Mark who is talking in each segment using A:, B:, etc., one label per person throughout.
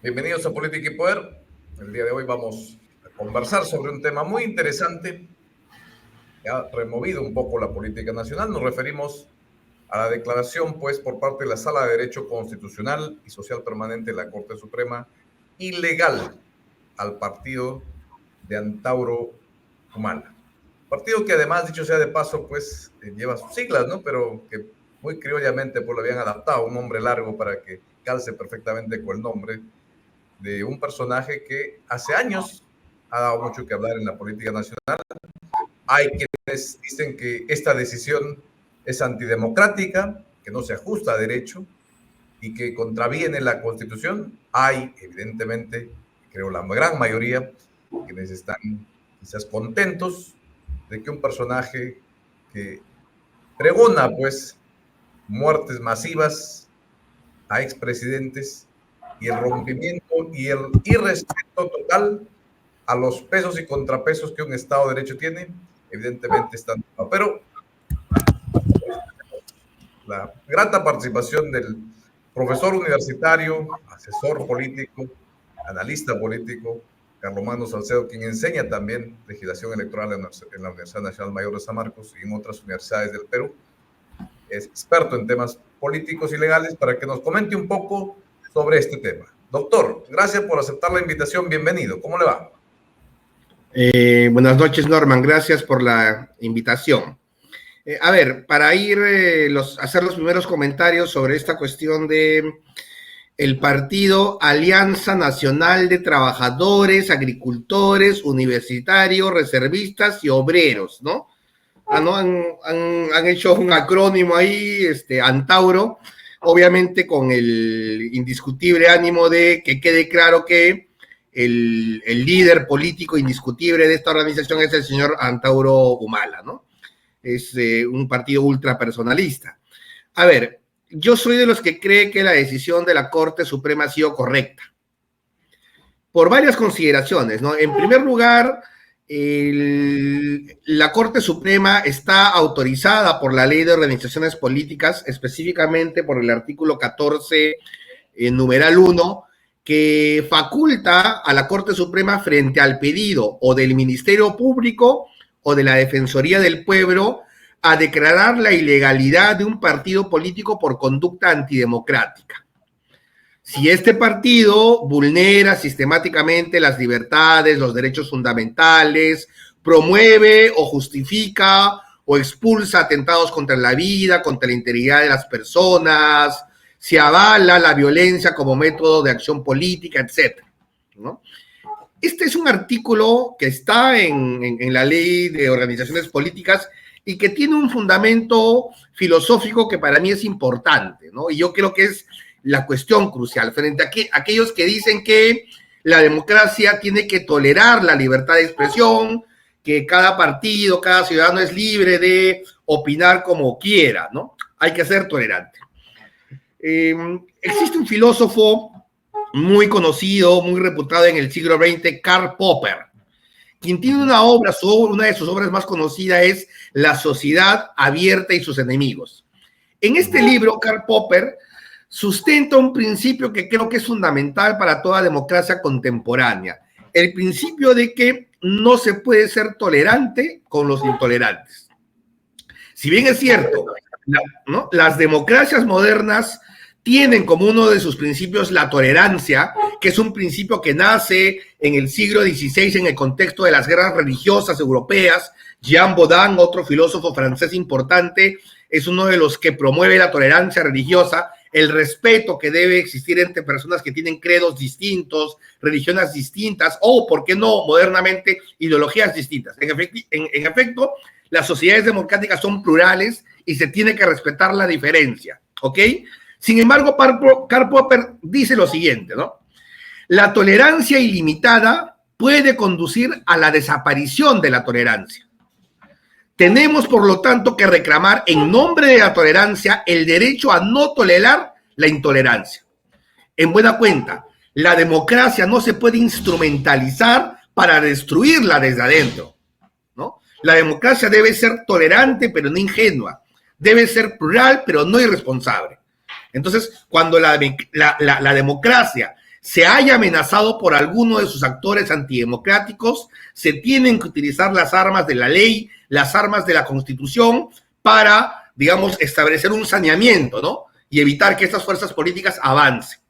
A: Bienvenidos a Política y Poder. El día de hoy vamos a conversar sobre un tema muy interesante que ha removido un poco la política nacional. Nos referimos a la declaración, pues, por parte de la Sala de Derecho Constitucional y Social Permanente de la Corte Suprema, ilegal al partido de Antauro Humala. Partido que además, dicho sea de paso, pues, lleva sus siglas, ¿no? Pero que muy criollamente pues, lo habían adaptado, un nombre largo para que calce perfectamente con el nombre de un personaje que hace años ha dado mucho que hablar en la política nacional. Hay quienes dicen que esta decisión es antidemocrática, que no se ajusta a derecho y que contraviene la Constitución. Hay, evidentemente, creo la gran mayoría, quienes están quizás contentos de que un personaje que pregona, pues, muertes masivas a expresidentes y el rompimiento y el irrespeto total a los pesos y contrapesos que un Estado de Derecho tiene, evidentemente están. Pero la grata participación del profesor universitario, asesor político, analista político, Carlomagno Salcedo, quien enseña también legislación electoral en la Universidad Nacional Mayor de San Marcos y en otras universidades del Perú. Es experto en temas políticos y legales, para que nos comente un poco sobre este tema. Doctor, gracias por aceptar la invitación. Bienvenido. ¿Cómo le va?
B: Buenas noches, Norman. Gracias por la invitación. A ver, para hacer los primeros comentarios sobre esta cuestión de el partido Alianza Nacional de Trabajadores, Agricultores, Universitarios, Reservistas y Obreros, ¿no? ¿No? Han hecho un acrónimo ahí, Antauro, obviamente con el indiscutible ánimo de que quede claro que el líder político indiscutible de esta organización es el señor Antauro Humala, ¿no? Es un partido ultrapersonalista. A ver, yo soy de los que cree que la decisión de la Corte Suprema ha sido correcta, por varias consideraciones, ¿no? En primer lugar, la Corte Suprema está autorizada por la Ley de Organizaciones Políticas, específicamente por el artículo 14, numeral 1, que faculta a la Corte Suprema frente al pedido o del Ministerio Público o de la Defensoría del Pueblo a declarar la ilegalidad de un partido político por conducta antidemocrática. Si este partido vulnera sistemáticamente las libertades, los derechos fundamentales, promueve o justifica o expulsa atentados contra la vida, contra la integridad de las personas, si avala la violencia como método de acción política, etc., ¿no? Este es un artículo que está en la Ley de Organizaciones Políticas y que tiene un fundamento filosófico que para mí es importante, ¿no? Y yo creo que es la cuestión crucial frente a aquellos que dicen que la democracia tiene que tolerar la libertad de expresión, que cada partido, cada ciudadano es libre de opinar como quiera, ¿no? Hay que ser tolerante. Existe un filósofo muy conocido, muy reputado en el siglo XX, Karl Popper, quien tiene una de sus obras más conocidas es La sociedad abierta y sus enemigos. En este libro, Karl Popper sustenta un principio que creo que es fundamental para toda democracia contemporánea, el principio de que no se puede ser tolerante con los intolerantes. Si bien es cierto, ¿no?, las democracias modernas tienen como uno de sus principios la tolerancia, que es un principio que nace en el siglo XVI en el contexto de las guerras religiosas europeas. Jean Bodin, otro filósofo francés importante, es uno de los que promueve la tolerancia religiosa, el respeto que debe existir entre personas que tienen credos distintos, religiones distintas o, ¿por qué no, modernamente, ideologías distintas? En efecto, las sociedades democráticas son plurales y se tiene que respetar la diferencia, ¿ok? Sin embargo, Karl Popper dice lo siguiente, ¿no? La tolerancia ilimitada puede conducir a la desaparición de la tolerancia. Tenemos, por lo tanto, que reclamar en nombre de la tolerancia el derecho a no tolerar la intolerancia. En buena cuenta, la democracia no se puede instrumentalizar para destruirla desde adentro, ¿no? La democracia debe ser tolerante, pero no ingenua. Debe ser plural, pero no irresponsable. Entonces, cuando la democracia se haya amenazado por alguno de sus actores antidemocráticos, se tienen que utilizar las armas de la ley, las armas de la Constitución para, digamos, establecer un saneamiento, ¿no? Y evitar que estas fuerzas políticas avancen.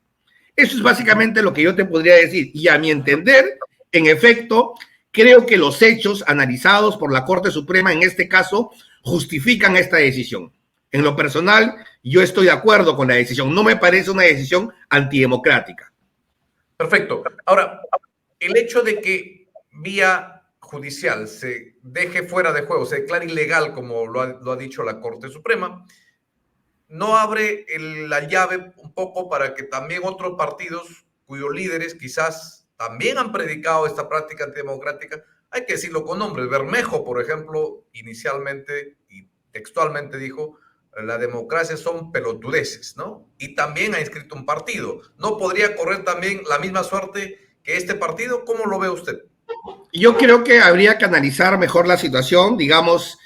B: Eso es básicamente lo que yo te podría decir. Y a mi entender, en efecto, creo que los hechos analizados por la Corte Suprema en este caso justifican esta decisión. En lo personal, yo estoy de acuerdo con la decisión. No me parece una decisión antidemocrática.
A: Perfecto. Ahora, el hecho de que vía judicial se deje fuera de juego, se declare ilegal, como lo ha dicho la Corte Suprema, no abre la llave un poco para que también otros partidos cuyos líderes quizás también han predicado esta práctica antidemocrática, hay que decirlo con nombres. Bermejo, por ejemplo, inicialmente y textualmente dijo: la democracia son pelotudeces, ¿no? Y también ha inscrito un partido. ¿No podría correr también la misma suerte que este partido? ¿Cómo lo ve usted?
B: Yo creo que habría que analizar mejor la situación, digamos.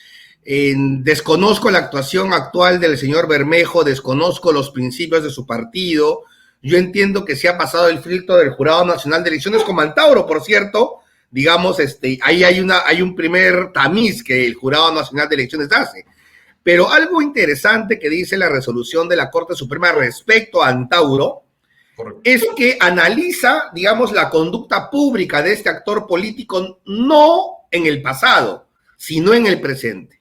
B: Desconozco la actuación actual del señor Bermejo, desconozco los principios de su partido. Yo entiendo que se ha pasado el filtro del Jurado Nacional de Elecciones como Antauro, por cierto. Digamos, ahí hay un primer tamiz que el Jurado Nacional de Elecciones hace. Pero algo interesante que dice la resolución de la Corte Suprema respecto a Antauro es que analiza, digamos, la conducta pública de este actor político no en el pasado, sino en el presente.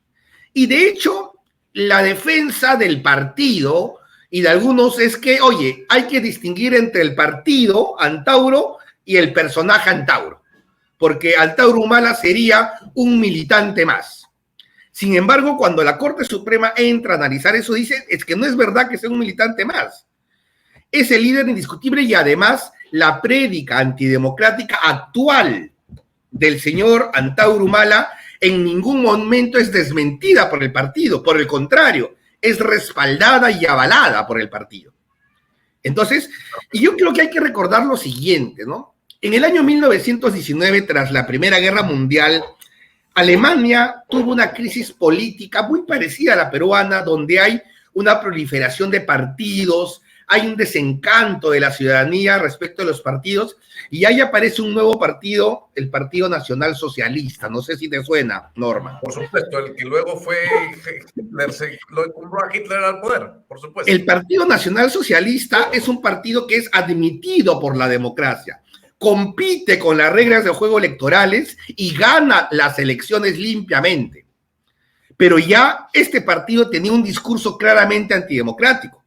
B: Y de hecho, la defensa del partido y de algunos es que, oye, hay que distinguir entre el partido Antauro y el personaje Antauro, porque Antauro Humala sería un militante más. Sin embargo, cuando la Corte Suprema entra a analizar eso, dice, es que no es verdad que sea un militante más. Es el líder indiscutible y además la prédica antidemocrática actual del señor Antauro Humala en ningún momento es desmentida por el partido, por el contrario, es respaldada y avalada por el partido. Entonces, y yo creo que hay que recordar lo siguiente, ¿no? En el año 1919, tras la Primera Guerra Mundial, Alemania tuvo una crisis política muy parecida a la peruana, donde hay una proliferación de partidos, hay un desencanto de la ciudadanía respecto a los partidos, y ahí aparece un nuevo partido, el Partido Nacional Socialista. No sé si te suena, Norma.
A: Por supuesto, el que luego fue Hitler, lo compró a Hitler al poder, por supuesto.
B: El Partido Nacional Socialista es un partido que es admitido por la democracia, compite con las reglas de juego electorales y gana las elecciones limpiamente. Pero ya este partido tenía un discurso claramente antidemocrático.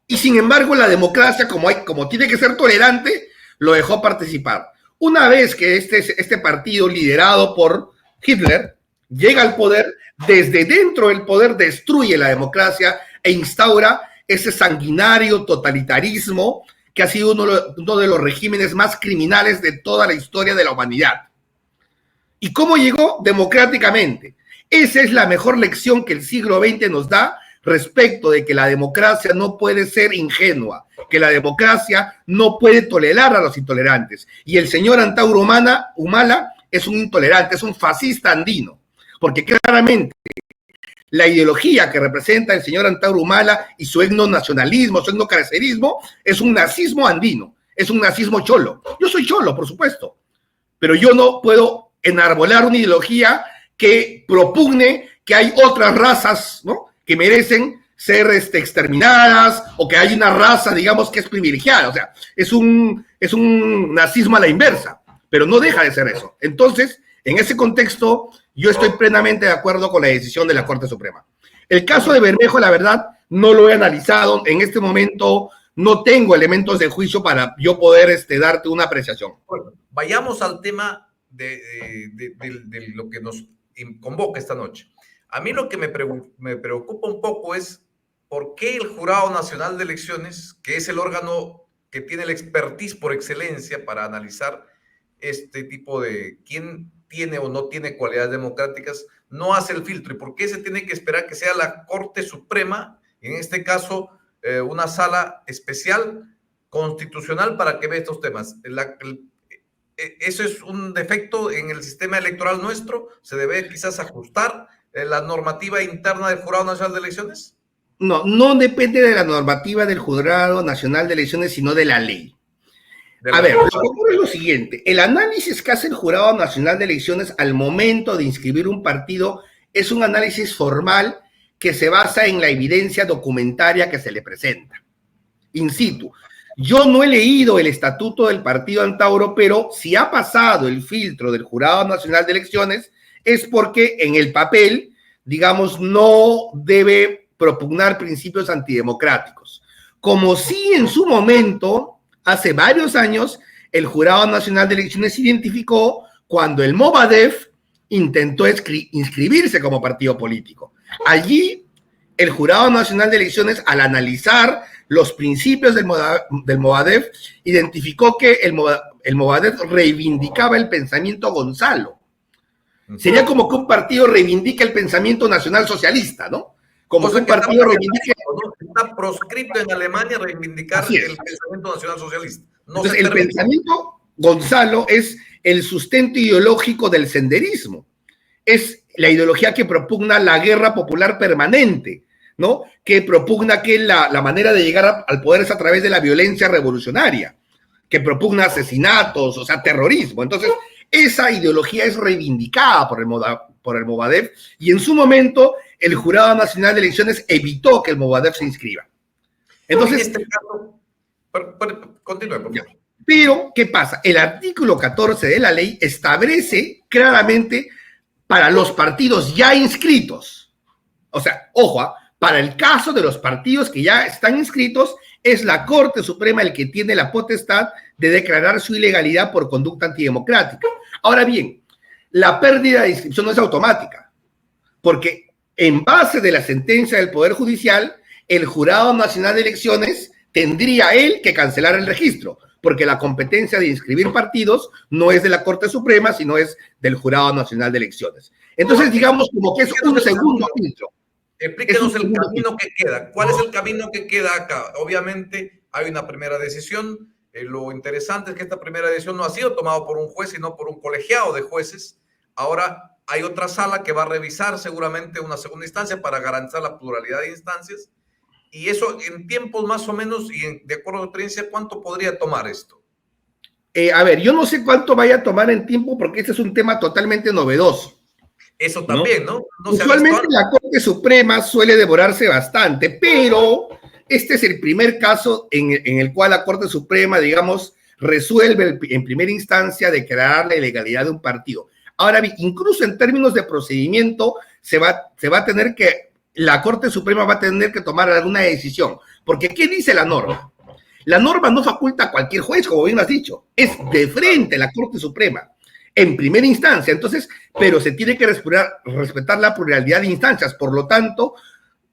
B: Y sin embargo, la democracia, como tiene que ser tolerante, lo dejó participar. Una vez que este partido, liderado por Hitler, llega al poder, desde dentro del poder destruye la democracia e instaura ese sanguinario totalitarismo que ha sido uno de los regímenes más criminales de toda la historia de la humanidad. ¿Y cómo llegó? Democráticamente. Esa es la mejor lección que el siglo XX nos da respecto de que la democracia no puede ser ingenua, que la democracia no puede tolerar a los intolerantes. Y el señor Antauro Humala es un intolerante, es un fascista andino, porque claramente la ideología que representa el señor Antauro Humala y su etnonacionalismo, su etnocarcerismo, es un nazismo andino, es un nazismo cholo. Yo soy cholo, por supuesto, pero yo no puedo enarbolar una ideología que propugne que hay otras razas, ¿no?, que merecen ser exterminadas, o que hay una raza, digamos, que es privilegiada. O sea, es un nazismo a la inversa, pero no deja de ser eso. Entonces, en ese contexto, yo estoy plenamente de acuerdo con la decisión de la Corte Suprema. El caso de Bermejo, la verdad, no lo he analizado. En este momento no tengo elementos de juicio para yo poder darte una apreciación.
A: Bueno, vayamos al tema de lo que nos convoca esta noche. A mí lo que me preocupa un poco es por qué el Jurado Nacional de Elecciones, que es el órgano que tiene la expertise por excelencia para analizar este tipo de quién tiene o no tiene cualidades democráticas, no hace el filtro. ¿Y por qué se tiene que esperar que sea la Corte Suprema, en este caso una sala especial constitucional, para que vea estos temas? ¿Eso es un defecto en el sistema electoral nuestro? ¿Se debe quizás ajustar la normativa interna del Jurado Nacional de Elecciones?
B: No, no depende de la normativa del Jurado Nacional de Elecciones, sino de la ley. A ver, lo que ocurre es lo siguiente. El análisis que hace el Jurado Nacional de Elecciones al momento de inscribir un partido es un análisis formal que se basa en la evidencia documentaria que se le presenta. In situ. Yo no he leído el estatuto del partido Antauro, pero si ha pasado el filtro del Jurado Nacional de Elecciones es porque en el papel, digamos, no debe propugnar principios antidemocráticos. Como sí en su momento, hace varios años, el Jurado Nacional de Elecciones identificó cuando el Movadef intentó inscribirse como partido político. Allí, el Jurado Nacional de Elecciones, al analizar los principios del Movadef, identificó que el Movadef reivindicaba el pensamiento Gonzalo. Sería como que un partido reivindica el pensamiento nacional socialista, ¿no? Como que un partido reivindica...
A: Está proscrito en Alemania reivindicar el pensamiento nacional socialista.
B: Entonces, el pensamiento Gonzalo es el sustento ideológico del senderismo. Es la ideología que propugna la guerra popular permanente, ¿no? Que propugna que la manera de llegar al poder es a través de la violencia revolucionaria, que propugna asesinatos, o sea, terrorismo. Entonces, esa ideología es reivindicada por el Movadef y en su momento el Jurado Nacional de Elecciones evitó que el Movadef se inscriba. Entonces,
A: en este caso, continúe, por favor.
B: Pero, ¿qué pasa? El artículo 14 de la ley establece claramente para los partidos ya inscritos, o sea, ojo, para el caso de los partidos que ya están inscritos, es la Corte Suprema el que tiene la potestad de declarar su ilegalidad por conducta antidemocrática. Ahora bien, la pérdida de inscripción no es automática, porque en base de la sentencia del Poder Judicial, el Jurado Nacional de Elecciones tendría él que cancelar el registro, porque la competencia de inscribir partidos no es de la Corte Suprema, sino es del Jurado Nacional de Elecciones. Entonces, digamos como que es un segundo filtro.
A: Explíquenos el camino que queda. ¿Cuál es el camino que queda acá? Obviamente hay una primera decisión. Lo interesante es que esta primera decisión no ha sido tomada por un juez, sino por un colegiado de jueces. Ahora hay otra sala que va a revisar seguramente una segunda instancia para garantizar la pluralidad de instancias. Y eso en tiempos más o menos, y de acuerdo a tu experiencia, ¿cuánto podría tomar esto?
B: A ver, yo no sé cuánto vaya a tomar en tiempo porque este es un tema totalmente novedoso.
A: Eso también, ¿no?
B: Usualmente la Corte Suprema suele demorarse bastante, pero este es el primer caso en el cual la Corte Suprema, digamos, resuelve en primera instancia declarar la ilegalidad de un partido. Ahora bien, incluso en términos de procedimiento, la Corte Suprema va a tener que tomar alguna decisión. Porque, ¿qué dice la norma? La norma no faculta a cualquier juez, como bien has dicho. Es de frente la Corte Suprema, en primera instancia. Entonces, pero se tiene que respetar la pluralidad de instancias. Por lo tanto,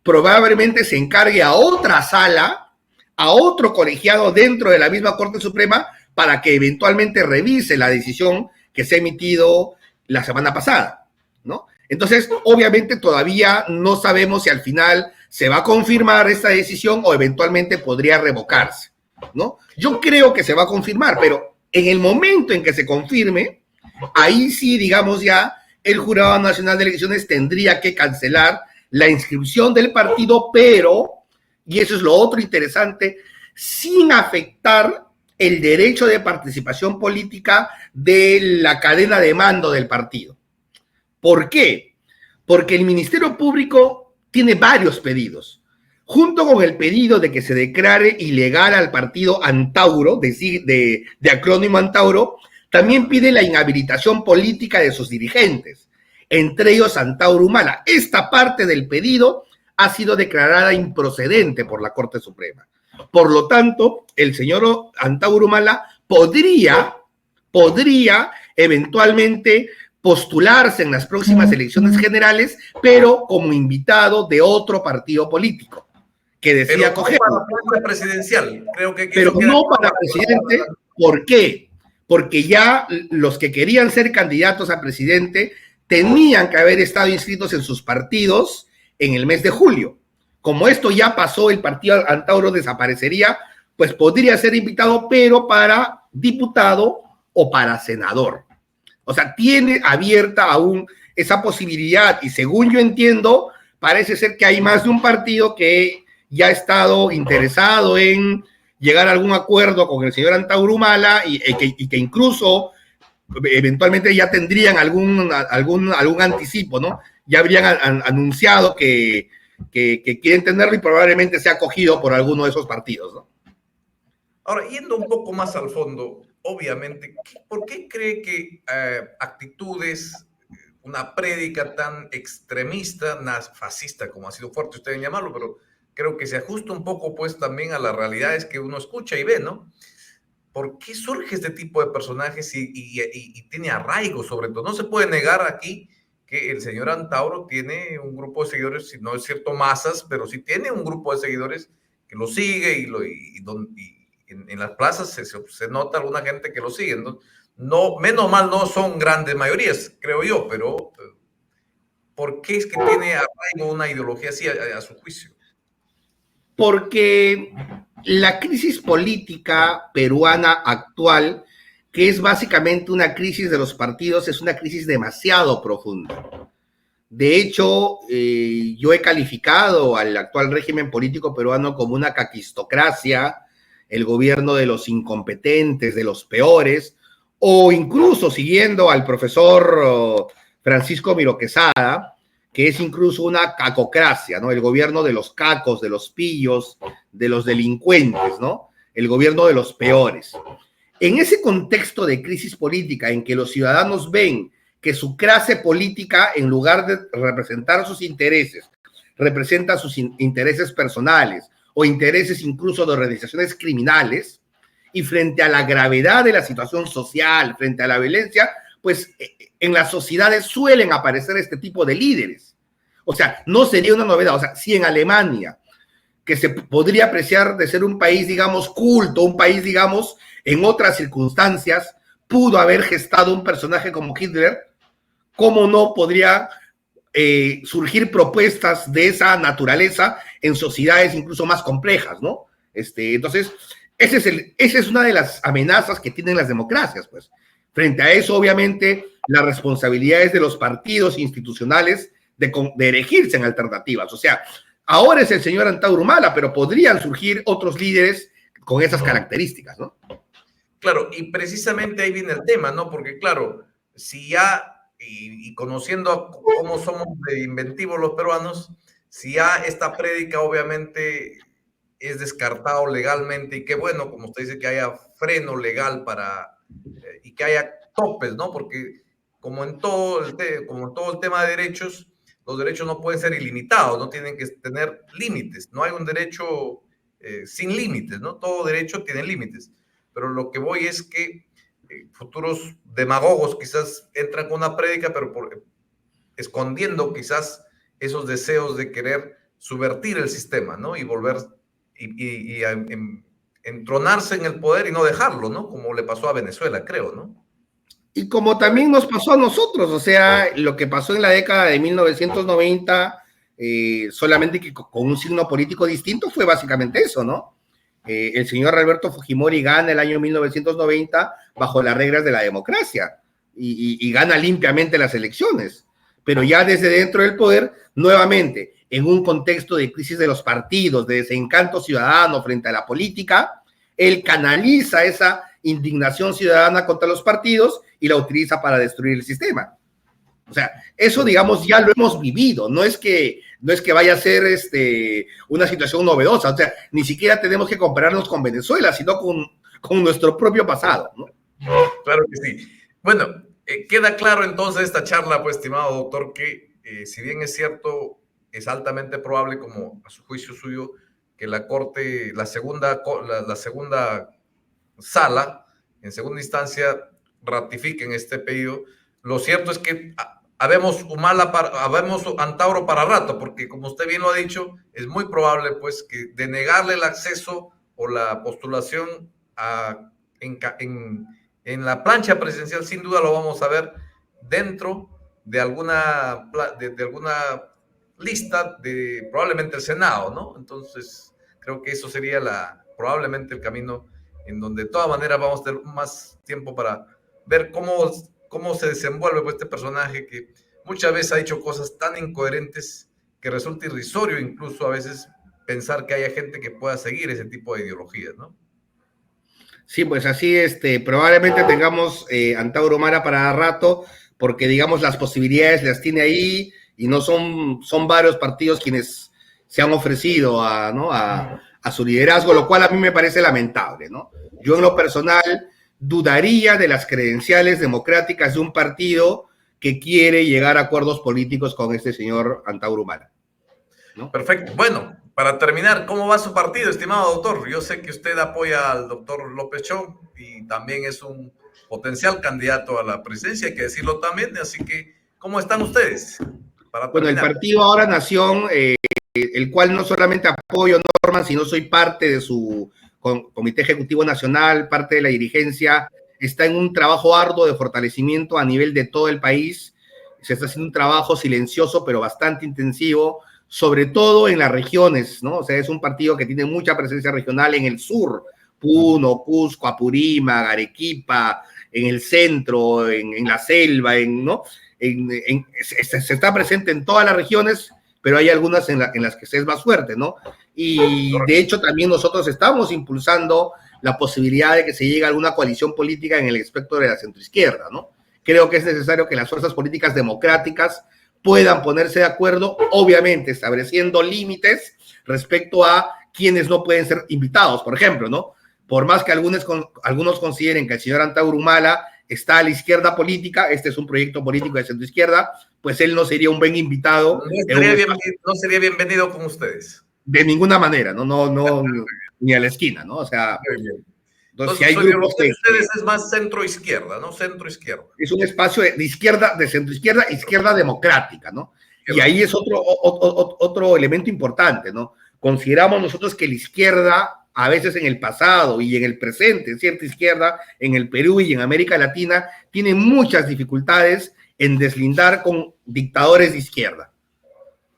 B: probablemente se encargue a otra sala, a otro colegiado dentro de la misma Corte Suprema, para que eventualmente revise la decisión que se ha emitido la semana pasada, ¿no? Entonces, obviamente todavía no sabemos si al final se va a confirmar esta decisión o eventualmente podría revocarse, ¿no? Yo creo que se va a confirmar, pero en el momento en que se confirme, ahí sí, digamos ya, el Jurado Nacional de Elecciones tendría que cancelar la inscripción del partido, pero, y eso es lo otro interesante, sin afectar el derecho de participación política de la cadena de mando del partido. ¿Por qué? Porque el Ministerio Público tiene varios pedidos. Junto con el pedido de que se declare ilegal al partido Antauro, de acrónimo Antauro, también pide la inhabilitación política de sus dirigentes, entre ellos Antauro Humala. Esta parte del pedido ha sido declarada improcedente por la Corte Suprema. Por lo tanto, el señor Antauro Humala podría eventualmente postularse en las próximas elecciones generales, pero como invitado de otro partido político que decía coger.
A: Pero no para presidencial, creo que
B: pero no para presidente. ¿Por qué? Porque ya los que querían ser candidatos a presidente tenían que haber estado inscritos en sus partidos en el mes de julio. Como esto ya pasó, el partido Antauro desaparecería, pues podría ser invitado, pero para diputado o para senador. O sea, tiene abierta aún esa posibilidad y según yo entiendo, parece ser que hay más de un partido que ya ha estado interesado en llegar a algún acuerdo con el señor Antauro Humala y que incluso eventualmente ya tendrían algún anticipo, ¿no? Ya habrían anunciado que quieren tenerlo y probablemente sea acogido por alguno de esos partidos, ¿no?
A: Ahora, yendo un poco más al fondo, obviamente, ¿por qué cree que actitudes, una prédica tan extremista, fascista, como ha sido fuerte usted en llamarlo, pero creo que se ajusta un poco pues también a las realidades que uno escucha y ve, ¿no? ¿Por qué surge este tipo de personajes y tiene arraigo sobre todo? No se puede negar aquí que el señor Antauro tiene un grupo de seguidores, si no es cierto masas, pero sí tiene un grupo de seguidores que lo sigue y en las plazas se nota alguna gente que lo sigue. No, menos mal no son grandes mayorías, creo yo, pero ¿por qué es que tiene arraigo una ideología así a su juicio?
B: Porque la crisis política peruana actual, que es básicamente una crisis de los partidos, es una crisis demasiado profunda. De hecho, yo he calificado al actual régimen político peruano como una caquistocracia, el gobierno de los incompetentes, de los peores, o incluso siguiendo al profesor Francisco Miro Quesada, que es incluso una cacocracia, ¿no? El gobierno de los cacos, de los pillos, de los delincuentes, ¿no? El gobierno de los peores. En ese contexto de crisis política en que los ciudadanos ven que su clase política, en lugar de representar sus intereses, representa sus intereses personales o intereses incluso de organizaciones criminales, y frente a la gravedad de la situación social, frente a la violencia, pues en las sociedades suelen aparecer este tipo de líderes. O sea, no sería una novedad. O sea, si en Alemania, que se podría apreciar de ser un país, digamos, culto, un país, digamos, en otras circunstancias, pudo haber gestado un personaje como Hitler, ¿cómo no podría surgir propuestas de esa naturaleza en sociedades incluso más complejas, ¿no? Entonces, esa es una de las amenazas que tienen las democracias, pues. Frente a eso, obviamente, las responsabilidades de los partidos institucionales de erigirse en alternativas. O sea, ahora es el señor Antauro Humala, pero podrían surgir otros líderes con esas características, ¿no?
A: Claro, y precisamente ahí viene el tema, ¿no? Porque claro, si ya, y conociendo cómo somos de inventivos los peruanos, si ya esta prédica obviamente es descartado legalmente, y qué bueno, como usted dice, que haya freno legal y que haya topes, ¿no? Porque como en como en todo el tema de derechos, los derechos no pueden ser ilimitados, no tienen que tener límites, no hay un derecho sin límites, ¿no? Todo derecho tiene límites, pero lo que voy es que futuros demagogos quizás entran con una prédica, pero escondiendo quizás esos deseos de querer subvertir el sistema, ¿no? Y volver y entronarse en el poder y no dejarlo, ¿no? Como le pasó a Venezuela, creo, ¿no?
B: Y como también nos pasó a nosotros, o sea, lo que pasó en la década de 1990, solamente que con un signo político distinto, fue básicamente eso, ¿no? El señor Alberto Fujimori gana el año 1990 bajo las reglas de la democracia y gana limpiamente las elecciones, pero ya desde dentro del poder, nuevamente, en un contexto de crisis de los partidos, de desencanto ciudadano frente a la política, él canaliza esa indignación ciudadana contra los partidos y la utiliza para destruir el sistema. O sea, eso, digamos, ya lo hemos vivido. No es que vaya a ser una situación novedosa. O sea, ni siquiera tenemos que compararnos con Venezuela, sino con nuestro propio pasado, ¿no?
A: Claro que sí. Bueno, queda claro entonces esta charla, pues, estimado doctor, que si bien es cierto, es altamente probable, como a su juicio suyo, que la Corte, la segunda sala, en segunda instancia, ratifiquen este pedido. Lo cierto es que habemos Antauro para rato, porque como usted bien lo ha dicho, es muy probable pues que denegarle el acceso o la postulación en la plancha presidencial, sin duda lo vamos a ver dentro de alguna lista de probablemente el Senado, ¿no? Entonces, creo que eso sería probablemente el camino en donde de todas maneras vamos a tener más tiempo para ver cómo se desenvuelve pues, este personaje que muchas veces ha hecho cosas tan incoherentes que resulta irrisorio incluso a veces pensar que haya gente que pueda seguir ese tipo de ideologías, ¿no?
B: Sí, pues así, probablemente tengamos Antauro Humala para rato, porque digamos las posibilidades las tiene ahí y no son varios partidos quienes se han ofrecido ¿no? a su liderazgo, lo cual a mí me parece lamentable, ¿no? Yo en lo personal dudaría de las credenciales democráticas de un partido que quiere llegar a acuerdos políticos con este señor Antauro Humala, ¿no?
A: Perfecto. Bueno, para terminar, ¿cómo va su partido, estimado doctor? Yo sé que usted apoya al doctor López Chong y también es un potencial candidato a la presidencia, hay que decirlo también. Así que, ¿cómo están ustedes? Para
B: Bueno, el
A: terminar.
B: partido Ahora Nación, el cual no solamente apoyo Norman, sino soy parte de su Comité Ejecutivo Nacional, parte de la dirigencia, está en un trabajo arduo de fortalecimiento a nivel de todo el país. Se está haciendo un trabajo silencioso, pero bastante intensivo, sobre todo en las regiones, ¿no? O sea, es un partido que tiene mucha presencia regional en el sur, Puno, Cusco, Apurímac, Arequipa, en el centro, en la selva, ¿no? Se está presente en todas las regiones, pero hay algunas en las que se es más fuerte, ¿no? Y de hecho también nosotros estamos impulsando la posibilidad de que se llegue a alguna coalición política en el espectro de la centroizquierda, ¿no? Creo que es necesario que las fuerzas políticas democráticas puedan ponerse de acuerdo, obviamente estableciendo límites respecto a quienes no pueden ser invitados, por ejemplo, ¿no? Por más que algunos consideren que el señor Antauro Humala está a la izquierda política, este es un proyecto político de centroizquierda, pues él no sería un buen invitado.
A: No sería bienvenido con ustedes.
B: De ninguna manera, no, ni a la esquina, ¿no? O sea,
A: entonces
B: si hay grupos
A: de ustedes es más centro-izquierda, ¿no? Centro-izquierda.
B: Es un espacio de izquierda, de centro-izquierda, izquierda democrática, ¿no? Y ahí es otro elemento importante, ¿no? Consideramos nosotros que la izquierda, a veces en el pasado y en el presente, cierta izquierda, en el Perú y en América Latina, tiene muchas dificultades en deslindar con dictadores de izquierda,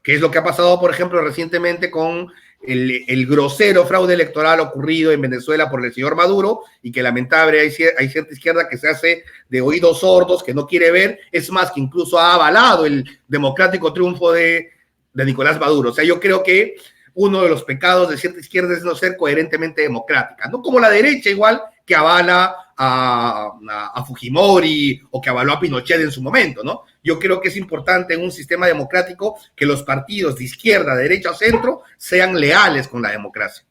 B: que es lo que ha pasado, por ejemplo, recientemente con el grosero fraude electoral ocurrido en Venezuela por el señor Maduro, y que lamentable hay cierta izquierda que se hace de oídos sordos, que no quiere ver, es más, que incluso ha avalado el democrático triunfo de Nicolás Maduro. O sea, yo creo que uno de los pecados de cierta izquierda es no ser coherentemente democrática, no como la derecha igual, que avala a Fujimori o que avaló a Pinochet en su momento, ¿no? Yo creo que es importante en un sistema democrático que los partidos de izquierda, derecha o centro sean leales con la democracia,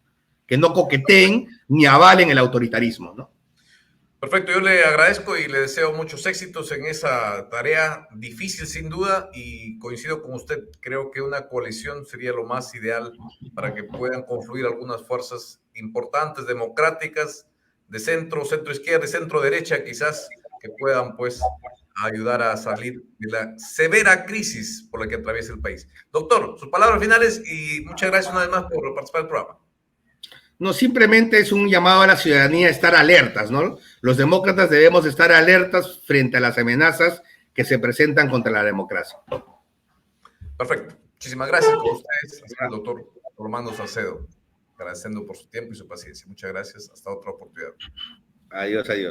B: que no coqueteen ni avalen el autoritarismo, ¿no?
A: Perfecto, yo le agradezco y le deseo muchos éxitos en esa tarea difícil sin duda, y coincido con usted, creo que una coalición sería lo más ideal para que puedan confluir algunas fuerzas importantes, democráticas, de centro, centro-izquierda y centro-derecha, quizás, que puedan pues ayudar a salir de la severa crisis por la que atraviesa el país. Doctor, sus palabras finales y muchas gracias una vez más por participar del programa.
B: No, simplemente es un llamado a la ciudadanía a estar alertas, ¿no? Los demócratas debemos estar alertas frente a las amenazas que se presentan contra la democracia.
A: Perfecto. Muchísimas gracias con ustedes, el doctor Romano Salcedo, agradeciendo por su tiempo y su paciencia. Muchas gracias. Hasta otra oportunidad.
B: Adiós, adiós.